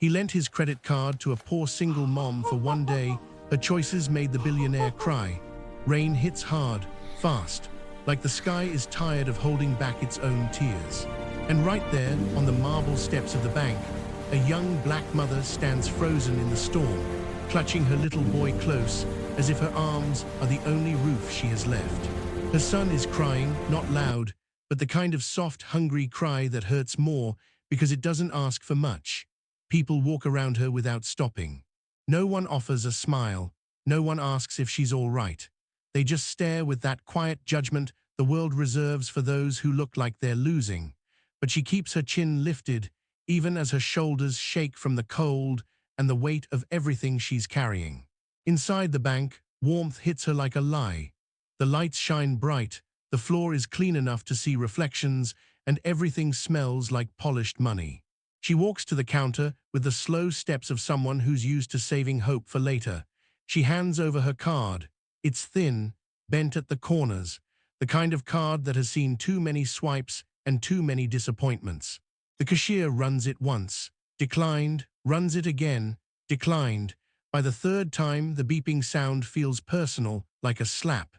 He lent his credit card to a poor single mom for one day. Her choices made the billionaire cry. Rain hits hard, fast, like the sky is tired of holding back its own tears. And right there, on the marble steps of the bank, a young black mother stands frozen in the storm, clutching her little boy close, as if her arms are the only roof she has left. Her son is crying, not loud, but the kind of soft, hungry cry that hurts more because it doesn't ask for much. People walk around her without stopping. No one offers a smile. No one asks if she's all right. They just stare with that quiet judgment the world reserves for those who look like they're losing. But she keeps her chin lifted, even as her shoulders shake from the cold and the weight of everything she's carrying. Inside the bank, warmth hits her like a lie. The lights shine bright, the floor is clean enough to see reflections, and everything smells like polished money. She walks to the counter with the slow steps of someone who's used to saving hope for later. She hands over her card. It's thin, bent at the corners, the kind of card that has seen too many swipes and too many disappointments. The cashier runs it once, declined, runs it again, declined. By the third time, the beeping sound feels personal, like a slap.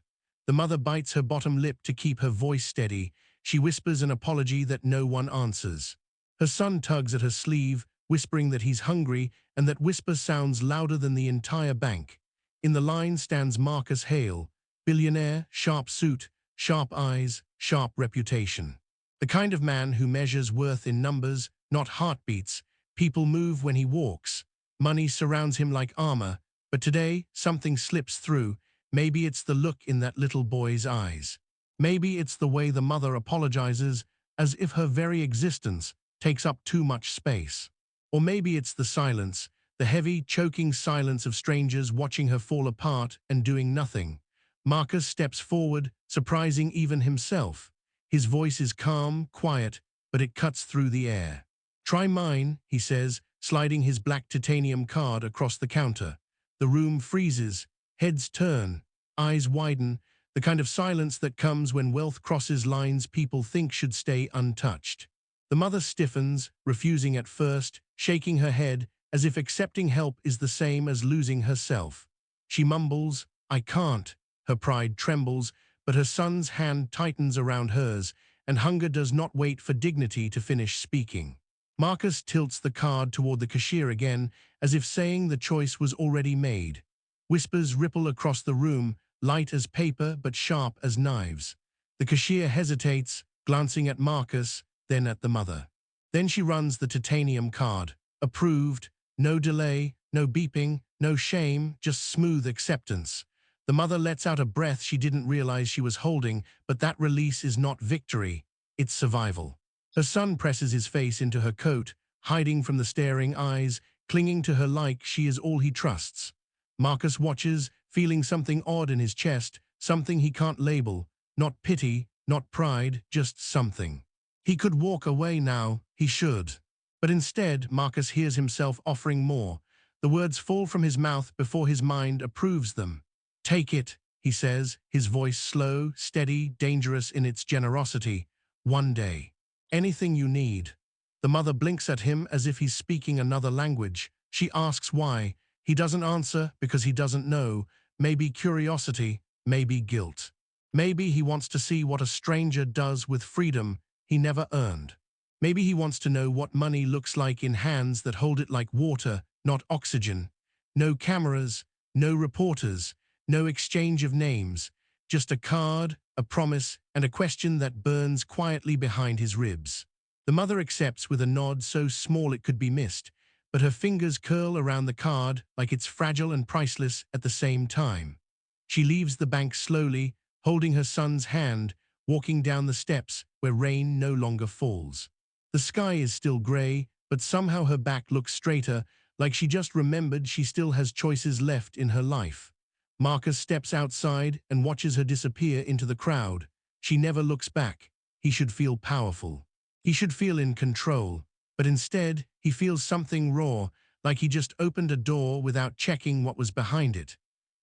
The mother bites her bottom lip to keep her voice steady. She whispers an apology that no one answers. Her son tugs at her sleeve, whispering that he's hungry, and that whisper sounds louder than the entire bank. In the line stands Marcus Hale, billionaire, sharp suit, sharp eyes, sharp reputation. The kind of man who measures worth in numbers, not heartbeats. People move when he walks. Money surrounds him like armor, but today something slips through. Maybe it's the look in that little boy's eyes. Maybe it's the way the mother apologizes, as if her very existence takes up too much space. Or maybe it's the silence, the heavy, choking silence of strangers watching her fall apart and doing nothing. Marcus steps forward, surprising even himself. His voice is calm, quiet, but it cuts through the air. "Try mine," he says, sliding his black titanium card across the counter. The room freezes, heads turn, eyes widen, the kind of silence that comes when wealth crosses lines people think should stay untouched. The mother stiffens, refusing at first, shaking her head, as if accepting help is the same as losing herself. She mumbles, "I can't." Her pride trembles, but her son's hand tightens around hers, and hunger does not wait for dignity to finish speaking. Marcus tilts the card toward the cashier again, as if saying the choice was already made. Whispers ripple across the room, light as paper but sharp as knives. The cashier hesitates, glancing at Marcus, then at the mother. Then she runs the titanium card. Approved. No delay, no beeping, no shame, just smooth acceptance. The mother lets out a breath she didn't realize she was holding, but that release is not victory, it's survival. Her son presses his face into her coat, hiding from the staring eyes, clinging to her like she is all he trusts. Marcus watches, feeling something odd in his chest, something he can't label, not pity, not pride, just something. He could walk away now, he should. But instead, Marcus hears himself offering more. The words fall from his mouth before his mind approves them. "Take it," he says, his voice slow, steady, dangerous in its generosity. "One day. Anything you need." The mother blinks at him as if he's speaking another language. She asks why. He doesn't answer because he doesn't know. Maybe curiosity, maybe guilt. Maybe he wants to see what a stranger does with freedom he never earned. Maybe he wants to know what money looks like in hands that hold it like water, not oxygen. No cameras, no reporters, no exchange of names, just a card, a promise, and a question that burns quietly behind his ribs. The mother accepts with a nod so small it could be missed, but her fingers curl around the card like it's fragile and priceless at the same time. She leaves the bank slowly, holding her son's hand, walking down the steps where rain no longer falls. The sky is still gray, but somehow her back looks straighter, like she just remembered she still has choices left in her life. Marcus steps outside and watches her disappear into the crowd. She never looks back. He should feel powerful. He should feel in control. But instead, he feels something raw, like he just opened a door without checking what was behind it.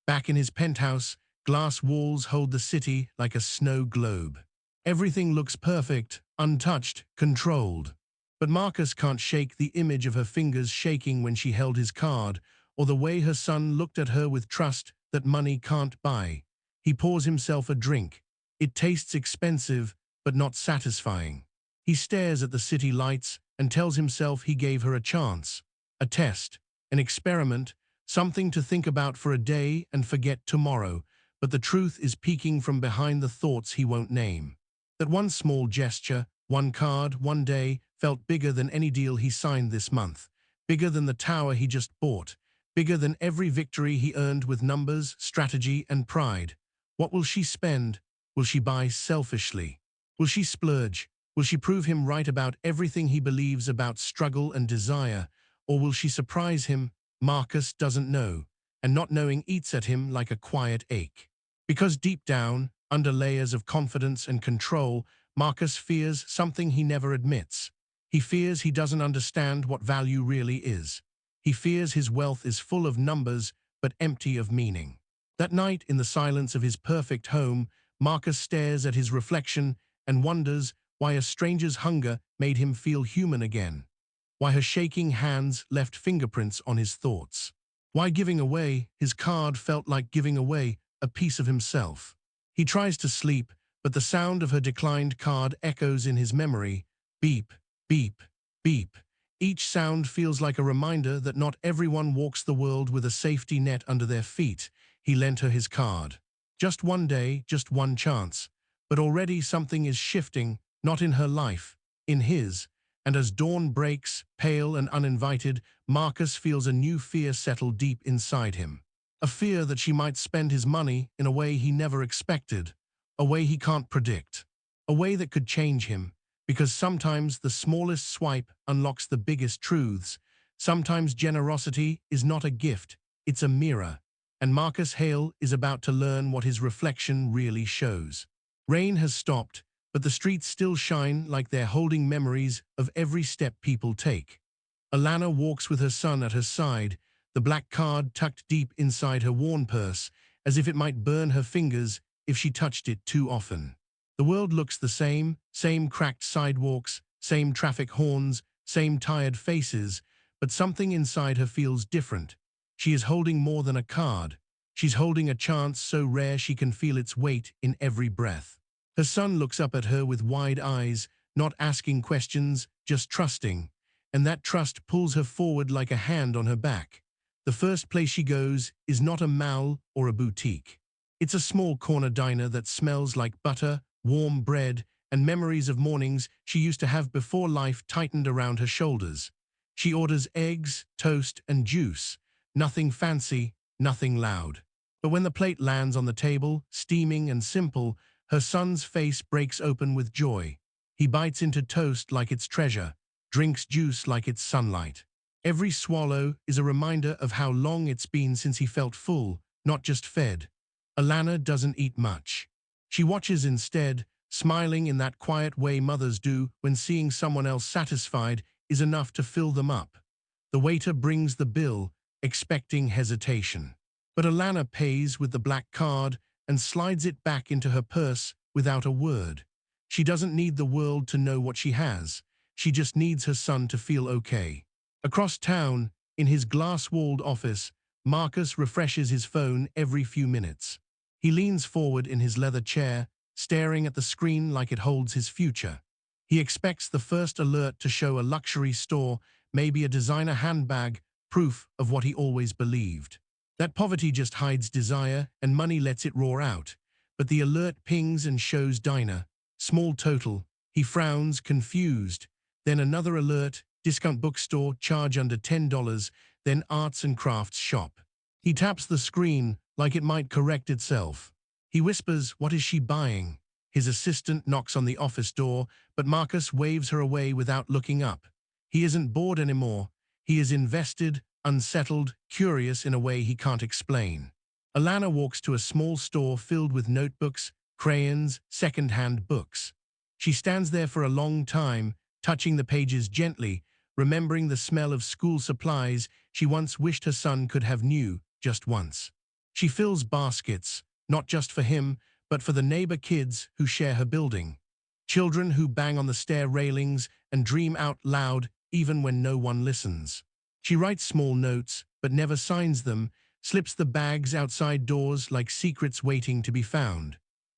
Back in his penthouse, glass walls hold the city like a snow globe. Everything looks perfect, untouched, controlled. But Marcus can't shake the image of her fingers shaking when she held his card, or the way her son looked at her with trust that money can't buy. He pours himself a drink. It tastes expensive, but not satisfying. He stares at the city lights and tells himself he gave her a chance, a test, an experiment, something to think about for a day and forget tomorrow, but the truth is peeking from behind the thoughts he won't name. That one small gesture, one card, one day, felt bigger than any deal he signed this month, bigger than the tower he just bought, bigger than every victory he earned with numbers, strategy, and pride. What will she spend? Will she buy selfishly? Will she splurge? Will she prove him right about everything he believes about struggle and desire? Or will she surprise him? Marcus doesn't know, and not knowing eats at him like a quiet ache. Because deep down, under layers of confidence and control, Marcus fears something he never admits. He fears he doesn't understand what value really is. He fears his wealth is full of numbers, but empty of meaning. That night, in the silence of his perfect home, Marcus stares at his reflection and wonders why a stranger's hunger made him feel human again. Why her shaking hands left fingerprints on his thoughts. Why giving away his card felt like giving away a piece of himself. He tries to sleep, but the sound of her declined card echoes in his memory. Beep, beep, beep. Each sound feels like a reminder that not everyone walks the world with a safety net under their feet. He lent her his card. Just one day, just one chance. But already something is shifting, not in her life, in his. And as dawn breaks, pale and uninvited, Marcus feels a new fear settle deep inside him. A fear that she might spend his money in a way he never expected, a way he can't predict, a way that could change him. Because sometimes the smallest swipe unlocks the biggest truths. Sometimes generosity is not a gift, it's a mirror. And Marcus Hale is about to learn what his reflection really shows. Rain has stopped, but the streets still shine like they're holding memories of every step people take. Alana walks with her son at her side, the black card tucked deep inside her worn purse, as if it might burn her fingers if she touched it too often. The world looks the same cracked sidewalks, same traffic horns, same tired faces, but something inside her feels different. She is holding more than a card. She's holding a chance so rare she can feel its weight in every breath. Her son looks up at her with wide eyes, not asking questions, just trusting. And that trust pulls her forward like a hand on her back. The first place she goes is not a mall or a boutique. It's a small corner diner that smells like butter, warm bread, and memories of mornings she used to have before life tightened around her shoulders. She orders eggs, toast, and juice. Nothing fancy, nothing loud. But when the plate lands on the table, steaming and simple, her son's face breaks open with joy. He bites into toast like it's treasure, drinks juice like it's sunlight. Every swallow is a reminder of how long it's been since he felt full, not just fed. Alana doesn't eat much. She watches instead, smiling in that quiet way mothers do when seeing someone else satisfied is enough to fill them up. The waiter brings the bill, expecting hesitation. But Alana pays with the black card and slides it back into her purse without a word. She doesn't need the world to know what she has. She just needs her son to feel okay. Across town, in his glass-walled office, Marcus refreshes his phone every few minutes. He leans forward in his leather chair, staring at the screen like it holds his future. He expects the first alert to show a luxury store, maybe a designer handbag, proof of what he always believed. That poverty just hides desire and money lets it roar out. But the alert pings and shows diner. Small total. He frowns, confused. Then another alert, discount bookstore, charge under $10, then arts and crafts shop. He taps the screen like it might correct itself. He whispers, "What is she buying?" His assistant knocks on the office door, but Marcus waves her away without looking up. He isn't bored anymore. He is invested, unsettled, curious in a way he can't explain. Alana walks to a small store filled with notebooks, crayons, second-hand books. She stands there for a long time, touching the pages gently, remembering the smell of school supplies she once wished her son could have new, just once. She fills baskets, not just for him, but for the neighbor kids who share her building. Children who bang on the stair railings and dream out loud even when no one listens. She writes small notes, but never signs them, slips the bags outside doors like secrets waiting to be found.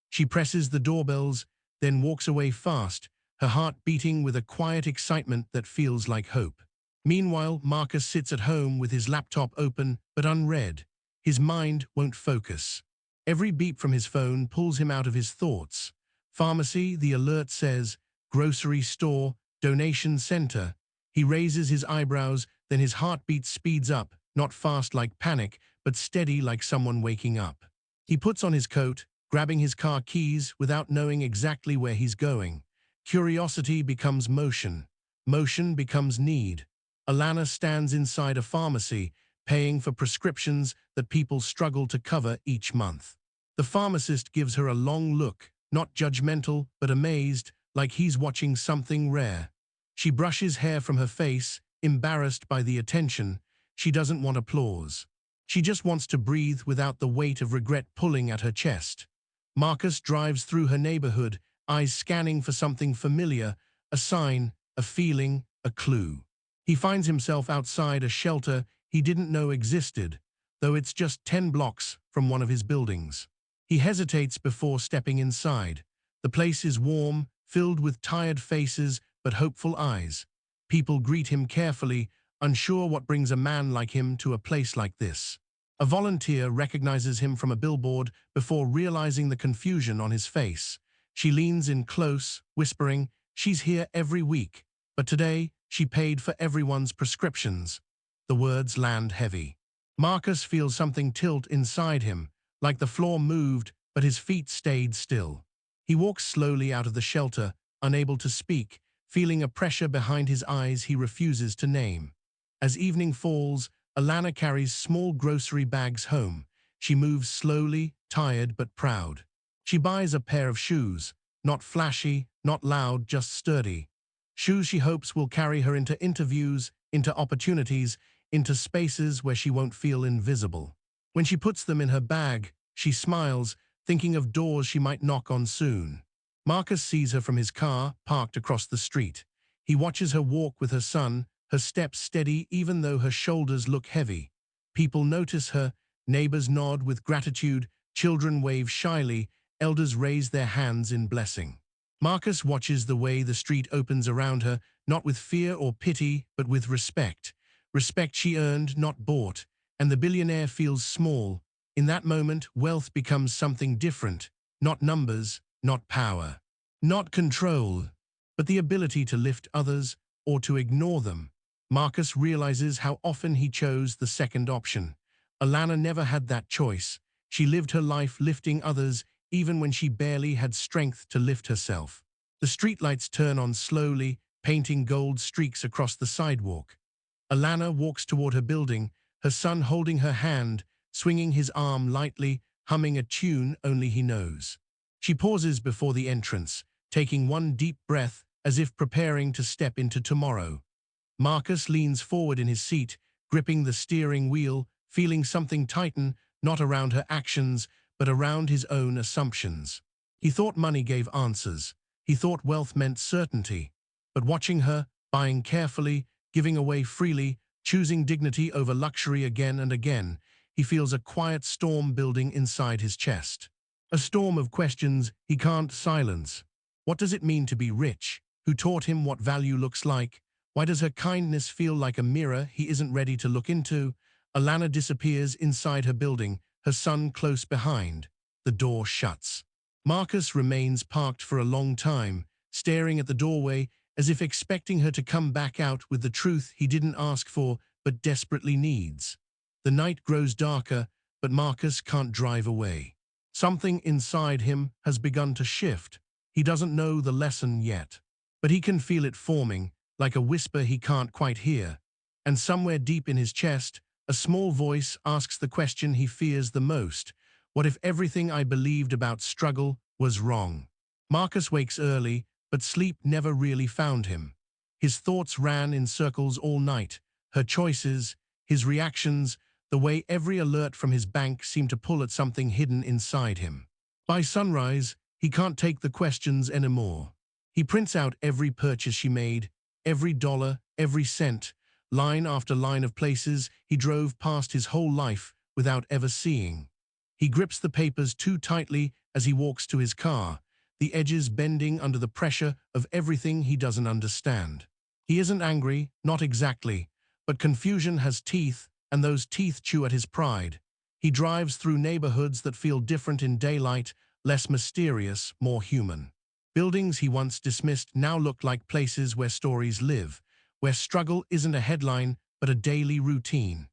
She presses the doorbells, then walks away fast, her heart beating with a quiet excitement that feels like hope. Meanwhile, Marcus sits at home with his laptop open but unread. His mind won't focus. Every beep from his phone pulls him out of his thoughts. Pharmacy, the alert says, grocery store, donation center. He raises his eyebrows, then his heartbeat speeds up, not fast like panic, but steady like someone waking up. He puts on his coat, grabbing his car keys without knowing exactly where he's going. Curiosity becomes motion. Motion becomes need. Alana stands inside a pharmacy, paying for prescriptions that people struggle to cover each month. The pharmacist gives her a long look, not judgmental, but amazed, like he's watching something rare. She brushes hair from her face, embarrassed by the attention. She doesn't want applause. She just wants to breathe without the weight of regret pulling at her chest. Marcus drives through her neighborhood, eyes scanning for something familiar, a sign, a feeling, a clue. He finds himself outside a shelter he didn't know existed, though it's just 10 blocks from one of his buildings. He hesitates before stepping inside. The place is warm, filled with tired faces but hopeful eyes. People greet him carefully, unsure what brings a man like him to a place like this. A volunteer recognizes him from a billboard before realizing the confusion on his face. She leans in close, whispering, "She's here every week, but today she paid for everyone's prescriptions." The words land heavy. Marcus feels something tilt inside him, like the floor moved, but his feet stayed still. He walks slowly out of the shelter, unable to speak, feeling a pressure behind his eyes he refuses to name. As evening falls, Alana carries small grocery bags home. She moves slowly, tired but proud. She buys a pair of shoes, not flashy, not loud, just sturdy. Shoes she hopes will carry her into interviews, into opportunities, into spaces where she won't feel invisible. When she puts them in her bag, she smiles, thinking of doors she might knock on soon. Marcus sees her from his car, parked across the street. He watches her walk with her son, her steps steady even though her shoulders look heavy. People notice her, neighbors nod with gratitude, children wave shyly, elders raise their hands in blessing. Marcus watches the way the street opens around her, not with fear or pity, but with respect. Respect she earned, not bought, and the billionaire feels small. In that moment, wealth becomes something different, not numbers, not power, not control, but the ability to lift others or to ignore them. Marcus realizes how often he chose the second option. Alana never had that choice. She lived her life lifting others even when she barely had strength to lift herself. The streetlights turn on slowly, painting gold streaks across the sidewalk. Alana walks toward her building, her son holding her hand, swinging his arm lightly, humming a tune only he knows. She pauses before the entrance, taking one deep breath as if preparing to step into tomorrow. Marcus leans forward in his seat, gripping the steering wheel, feeling something tighten, not around her actions, but around his own assumptions. He thought money gave answers. He thought wealth meant certainty. But watching her, buying carefully, giving away freely, choosing dignity over luxury again and again, he feels a quiet storm building inside his chest. A storm of questions he can't silence. What does it mean to be rich? Who taught him what value looks like? Why does her kindness feel like a mirror he isn't ready to look into? Alana disappears inside her building, her son close behind. The door shuts. Marcus remains parked for a long time, staring at the doorway as if expecting her to come back out with the truth he didn't ask for but desperately needs. The night grows darker, but Marcus can't drive away. Something inside him has begun to shift. He doesn't know the lesson yet, but he can feel it forming, like a whisper he can't quite hear. And somewhere deep in his chest, a small voice asks the question he fears the most. What if everything I believed about struggle was wrong? Marcus wakes early, but sleep never really found him. His thoughts ran in circles all night. Her choices, his reactions, the way every alert from his bank seemed to pull at something hidden inside him. By sunrise, he can't take the questions anymore. He prints out every purchase she made, Every dollar, every cent, line after line of places he drove past his whole life without ever seeing. He grips the papers too tightly as he walks to his car, the edges bending under the pressure of everything he doesn't understand. He isn't angry, not exactly, but confusion has teeth, and those teeth chew at his pride. He drives through neighborhoods that feel different in daylight, less mysterious, more human. Buildings he once dismissed now look like places where stories live, where struggle isn't a headline but a daily routine.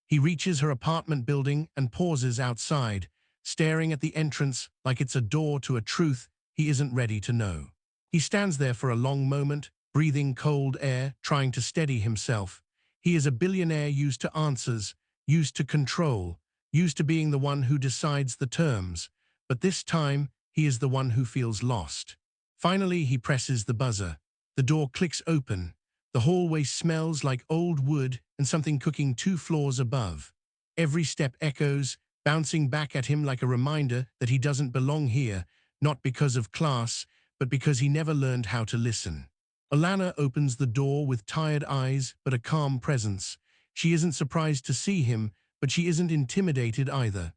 He reaches her apartment building and pauses outside, staring at the entrance like it's a door to a truth he isn't ready to know. He stands there for a long moment, breathing cold air, trying to steady himself. He is a billionaire used to answers, used to control, used to being the one who decides the terms, but this time he is the one who feels lost. Finally, he presses the buzzer. The door clicks open. The hallway smells like old wood and something cooking 2 floors above. Every step echoes, bouncing back at him like a reminder that he doesn't belong here, not because of class, but because he never learned how to listen. Alana opens the door with tired eyes but a calm presence. She isn't surprised to see him, but she isn't intimidated either.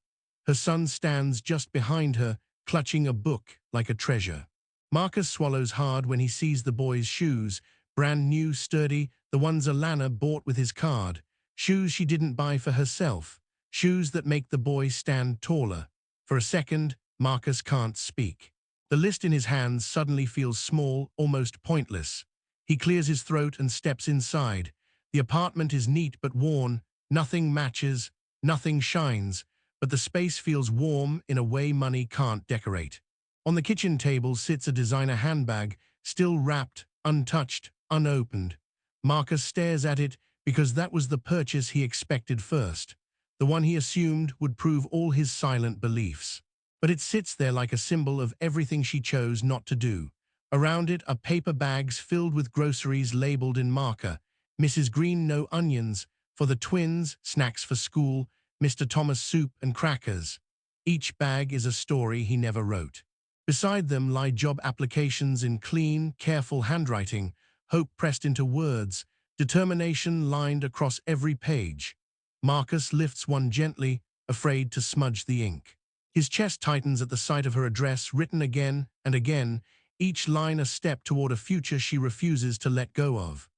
Her son stands just behind her, clutching a book like a treasure. Marcus swallows hard when he sees the boy's shoes, brand new, sturdy, the ones Alana bought with his card. Shoes she didn't buy for herself. Shoes that make the boy stand taller. For a second, Marcus can't speak. The list in his hands suddenly feels small, almost pointless. He clears his throat and steps inside. The apartment is neat but worn. Nothing matches, nothing shines, but the space feels warm in a way money can't decorate. On the kitchen table sits a designer handbag, still wrapped, untouched, unopened. Marcus stares at it because that was the purchase he expected first, the one he assumed would prove all his silent beliefs. But it sits there like a symbol of everything she chose not to do. Around it are paper bags filled with groceries labeled in marker. Mrs. Green no onions, for the twins, snacks for school, Mr. Thomas soup and crackers. Each bag is a story he never wrote. Beside them lie job applications in clean, careful handwriting, hope pressed into words, determination lined across every page. Marcus lifts one gently, afraid to smudge the ink. His chest tightens at the sight of her address written again and again, each line a step toward a future she refuses to let go of.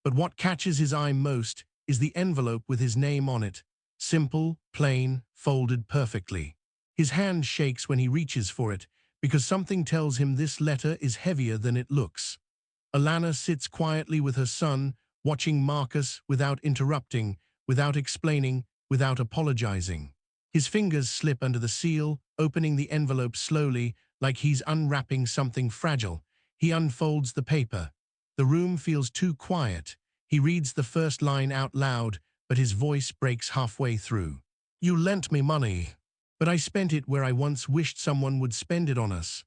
But what catches his eye most is the envelope with his name on it. Simple, plain, folded perfectly. His hand shakes when he reaches for it, because something tells him this letter is heavier than it looks. Alana sits quietly with her son, watching Marcus without interrupting, without explaining, without apologizing. His fingers slip under the seal, opening the envelope slowly, like he's unwrapping something fragile. He unfolds the paper. The room feels too quiet. He reads the first line out loud, but his voice breaks halfway through. "You lent me money, but I spent it where I once wished someone would spend it on us."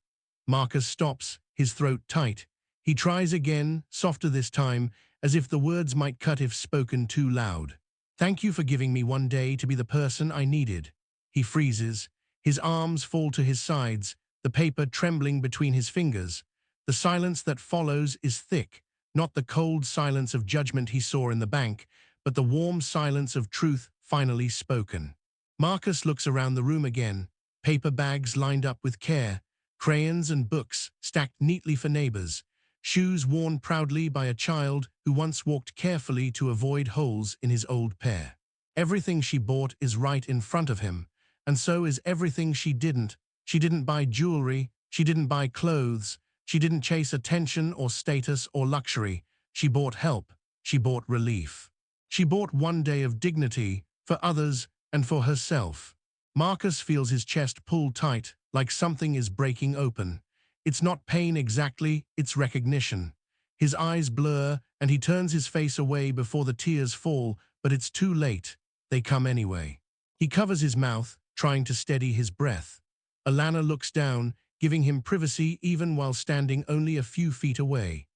Marcus stops, his throat tight. He tries again, softer this time, as if the words might cut if spoken too loud. "Thank you for giving me one day to be the person I needed." He freezes. His arms fall to his sides, the paper trembling between his fingers. The silence that follows is thick, not the cold silence of judgment he saw in the bank, but the warm silence of truth finally spoken. Marcus looks around the room again, paper bags lined up with care, crayons and books stacked neatly for neighbors, shoes worn proudly by a child who once walked carefully to avoid holes in his old pair. Everything she bought is right in front of him, and so is everything she didn't. She didn't buy jewelry, she didn't buy clothes, she didn't chase attention or status or luxury. She bought help, she bought relief. She bought one day of dignity for others and for herself. Marcus feels his chest pull tight, like something is breaking open. It's not pain exactly, it's recognition. His eyes blur, and he turns his face away before the tears fall, but it's too late. They come anyway. He covers his mouth, trying to steady his breath. Alana looks down, giving him privacy even while standing only a few feet away.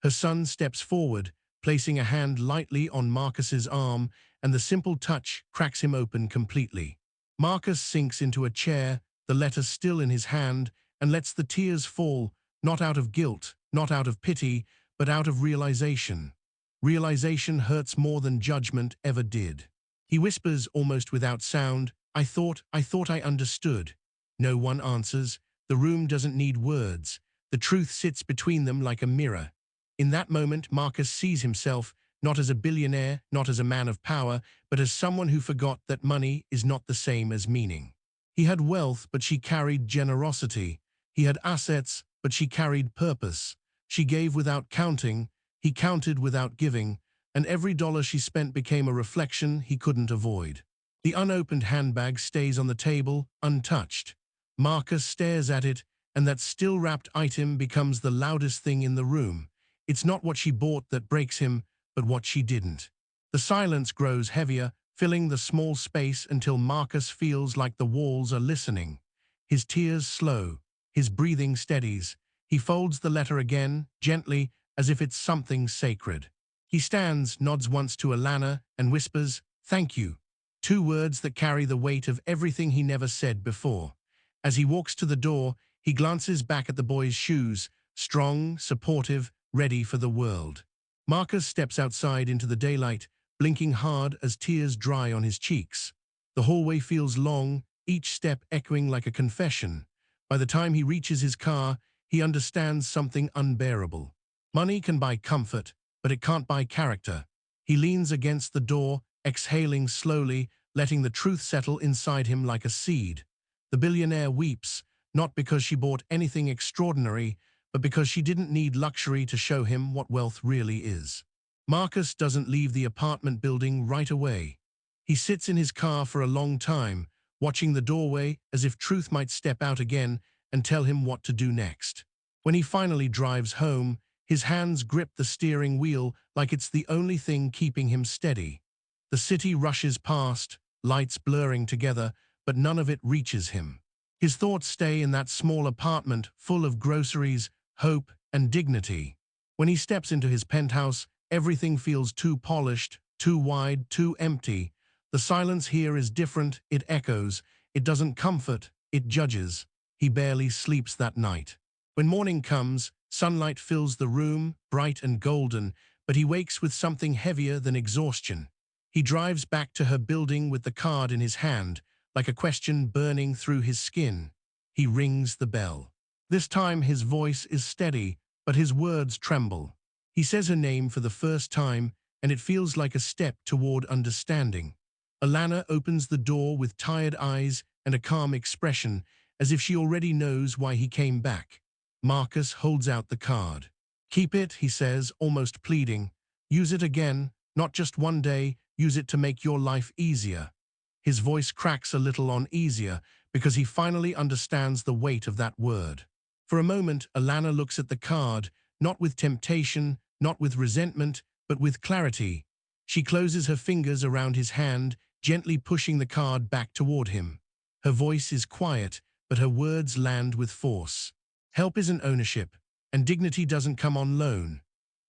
Her son steps forward, placing a hand lightly on Marcus's arm, and the simple touch cracks him open completely. Marcus sinks into a chair, the letter still in his hand, and lets the tears fall, not out of guilt, not out of pity, but out of realization. Realization hurts more than judgment ever did. He whispers almost without sound, I thought I understood. No one answers. The room doesn't need words. The truth sits between them like a mirror. In that moment, Marcus sees himself not as a billionaire, not as a man of power, but as someone who forgot that money is not the same as meaning. He had wealth, but she carried generosity. He had assets, but she carried purpose. She gave without counting, he counted without giving, and every dollar she spent became a reflection he couldn't avoid. The unopened handbag stays on the table, untouched. Marcus stares at it, and that still-wrapped item becomes the loudest thing in the room. It's not what she bought that breaks him, but what she didn't. The silence grows heavier, filling the small space until Marcus feels like the walls are listening. His tears slow, his breathing steadies. He folds the letter again, gently, as if it's something sacred. He stands, nods once to Alana, and whispers, "Thank you." 2 words that carry the weight of everything he never said before. As he walks to the door, he glances back at the boy's shoes, strong, supportive, ready for the world. Marcus steps outside into the daylight, blinking hard as tears dry on his cheeks. The hallway feels long, each step echoing like a confession. By the time he reaches his car, he understands something unbearable. Money can buy comfort, but it can't buy character. He leans against the door, exhaling slowly, letting the truth settle inside him like a seed. The billionaire weeps, not because she bought anything extraordinary, but because she didn't need luxury to show him what wealth really is. Marcus doesn't leave the apartment building right away. He sits in his car for a long time, watching the doorway as if truth might step out again and tell him what to do next. When he finally drives home, his hands grip the steering wheel like it's the only thing keeping him steady. The city rushes past, lights blurring together, but none of it reaches him. His thoughts stay in that small apartment full of groceries, hope, and dignity. When he steps into his penthouse, everything feels too polished, too wide, too empty. The silence here is different, it echoes. It doesn't comfort, it judges. He barely sleeps that night. When morning comes, sunlight fills the room, bright and golden, but he wakes with something heavier than exhaustion. He drives back to her building with the card in his hand, like a question burning through his skin. He rings the bell. This time his voice is steady, but his words tremble. He says her name for the first time, and it feels like a step toward understanding. Alana opens the door with tired eyes and a calm expression, as if she already knows why he came back. Marcus holds out the card. "Keep it," he says, almost pleading. "Use it again, not just one day, use it to make your life easier." His voice cracks a little on easier because he finally understands the weight of that word. For a moment, Alana looks at the card, not with temptation, not with resentment, but with clarity. She closes her fingers around his hand, gently pushing the card back toward him. Her voice is quiet, but her words land with force. Help isn't ownership, and dignity doesn't come on loan.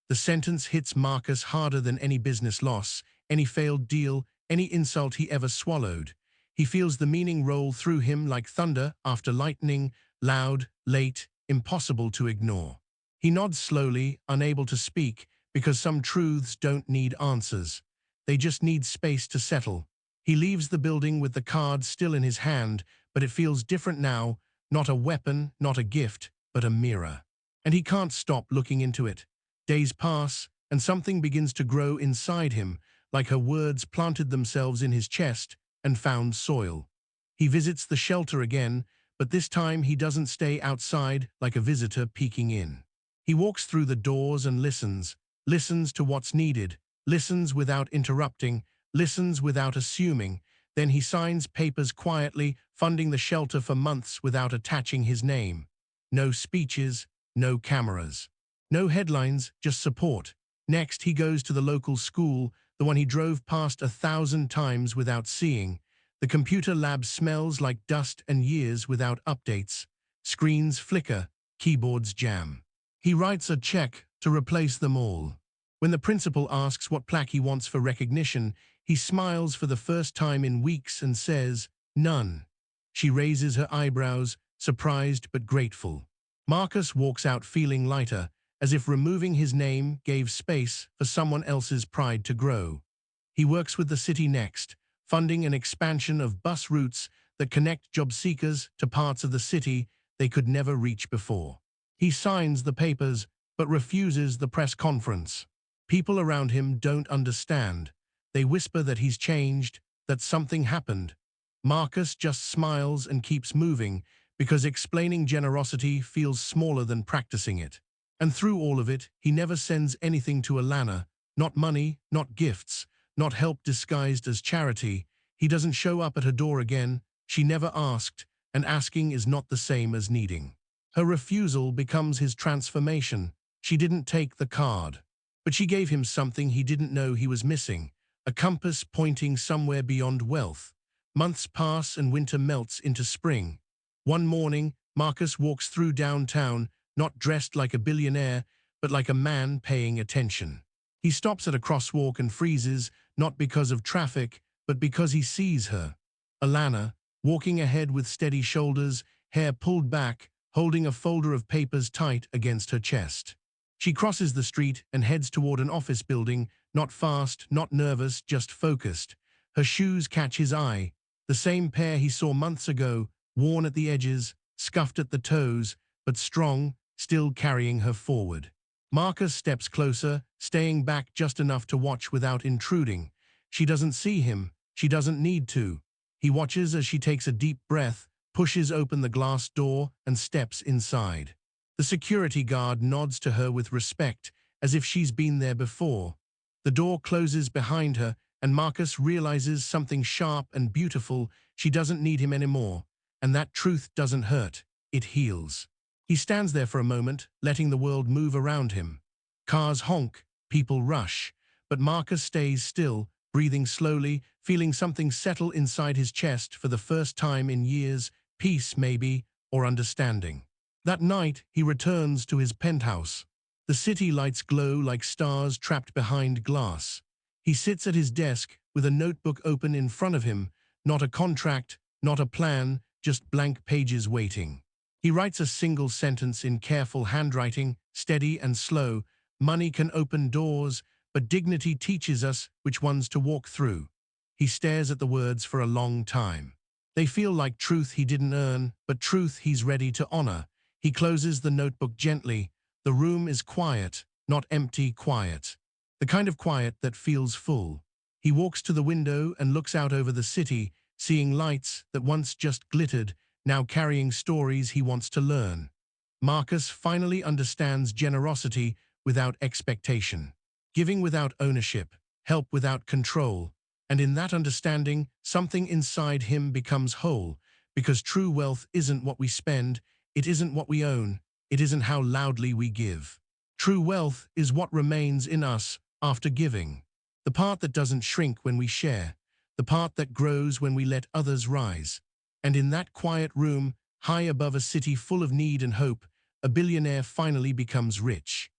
The sentence hits Marcus harder than any business loss, any failed deal, any insult he ever swallowed. He feels the meaning roll through him like thunder after lightning, loud, late, impossible to ignore. He nods slowly, unable to speak, because some truths don't need answers. They just need space to settle. He leaves the building with the card still in his hand, but it feels different now, not a weapon, not a gift, but a mirror. And he can't stop looking into it. Days pass, and something begins to grow inside him, like her words planted themselves in his chest and found soil. He visits the shelter again, but this time he doesn't stay outside like a visitor peeking in. He walks through the doors and listens to what's needed, listens without interrupting, listens without assuming. Then he signs papers quietly, funding the shelter for months without attaching his name. No speeches, no cameras. No headlines, just support. Next, he goes to the local school, the one he drove past 1,000 times without seeing. The computer lab smells like dust and years without updates. Screens flicker, keyboards jam. He writes a check to replace them all. When the principal asks what plaque he wants for recognition, he smiles for the first time in weeks and says, "None." She raises her eyebrows, surprised but grateful. Marcus walks out feeling lighter, as if removing his name gave space for someone else's pride to grow. He works with the city next, funding an expansion of bus routes that connect job seekers to parts of the city they could never reach before. He signs the papers, but refuses the press conference. People around him don't understand. They whisper that he's changed, that something happened. Marcus just smiles and keeps moving, because explaining generosity feels smaller than practicing it. And through all of it, he never sends anything to Alana, not money, not gifts, not help disguised as charity. He doesn't show up at her door again. She never asked, and asking is not the same as needing. Her refusal becomes his transformation. She didn't take the card, but she gave him something he didn't know he was missing, a compass pointing somewhere beyond wealth. Months pass and winter melts into spring. One morning, Marcus walks through downtown, not dressed like a billionaire, but like a man paying attention. He stops at a crosswalk and freezes, not because of traffic, but because he sees her. Alana, walking ahead with steady shoulders, hair pulled back, holding a folder of papers tight against her chest. She crosses the street and heads toward an office building, not fast, not nervous, just focused. Her shoes catch his eye, the same pair he saw months ago, worn at the edges, scuffed at the toes, but strong, still carrying her forward. Marcus steps closer, staying back just enough to watch without intruding. She doesn't see him. She doesn't need to. He watches as she takes a deep breath, pushes open the glass door, and steps inside. The security guard nods to her with respect, as if she's been there before. The door closes behind her, and Marcus realizes something sharp and beautiful. She doesn't need him anymore. And that truth doesn't hurt. It heals. He stands there for a moment, letting the world move around him. Cars honk, people rush, but Marcus stays still, breathing slowly, feeling something settle inside his chest for the first time in years, peace maybe, or understanding. That night, he returns to his penthouse. The city lights glow like stars trapped behind glass. He sits at his desk with a notebook open in front of him, not a contract, not a plan, just blank pages waiting. He writes a single sentence in careful handwriting, steady and slow. Money can open doors, but dignity teaches us which ones to walk through. He stares at the words for a long time. They feel like truth he didn't earn, but truth he's ready to honor. He closes the notebook gently. The room is quiet, not empty quiet. The kind of quiet that feels full. He walks to the window and looks out over the city, seeing lights that once just glittered, now carrying stories he wants to learn. Marcus finally understands generosity without expectation, giving without ownership, help without control. And in that understanding, something inside him becomes whole, because true wealth isn't what we spend, it isn't what we own, it isn't how loudly we give. True wealth is what remains in us after giving. The part that doesn't shrink when we share, the part that grows when we let others rise. And in that quiet room, high above a city full of need and hope, a billionaire finally becomes rich.